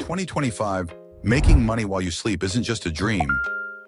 2025, making money while you sleep isn't just a dream,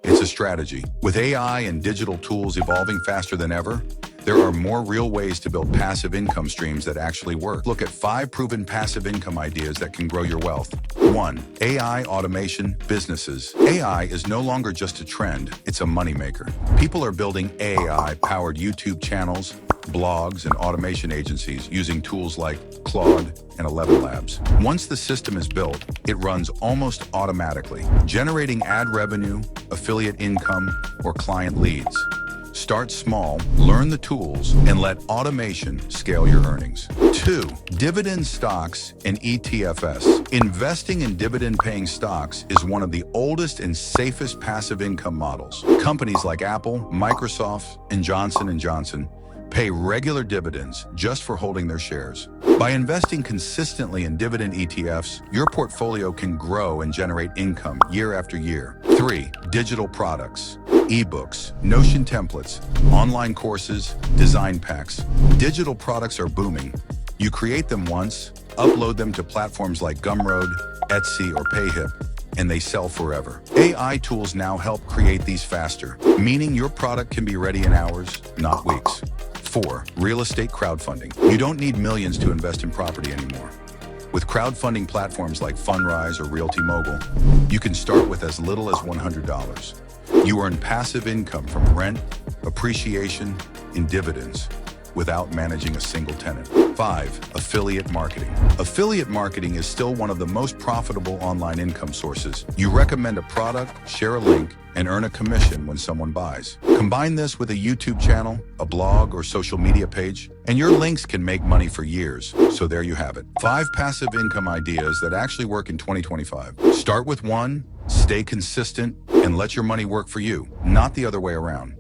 it's a strategy. With AI and digital tools evolving faster than ever, there are more real ways to build passive income streams that actually work. Look at 5 proven passive income ideas that can grow your wealth. 1. AI automation businesses. AI is no longer just a trend, it's a moneymaker. People are building AI-powered YouTube channels, blogs, and automation agencies using tools like Claude and 11 Labs. Once the system is built, it runs almost automatically, generating ad revenue, affiliate income, or client leads. Start small, learn the tools, and let automation scale your earnings. 2. Dividend stocks and ETFs. Investing in dividend-paying stocks is one of the oldest and safest passive income models. Companies like Apple, Microsoft, and Johnson & Johnson pay regular dividends just for holding their shares. By investing consistently in dividend ETFs, your portfolio can grow and generate income year after year. 3. Digital products. Ebooks, Notion templates, online courses, design packs. Digital products are booming. You create them once, upload them to platforms like Gumroad, Etsy, or Payhip, and they sell forever. AI tools now help create these faster, meaning your product can be ready in hours, not weeks. 4. Real estate crowdfunding. You don't need millions to invest in property anymore. With crowdfunding platforms like Fundrise or Realty Mogul, you can start with as little as $100. You earn passive income from rent, appreciation, and dividends without managing a single tenant. 5. Affiliate marketing. Affiliate marketing is still one of the most profitable online income sources. You recommend a product, share a link, and earn a commission when someone buys. Combine this with a YouTube channel, a blog, or social media page, and your links can make money for years. So there you have it. 5 passive income ideas that actually work in 2025. Start with one, stay consistent, and let your money work for you, not the other way around.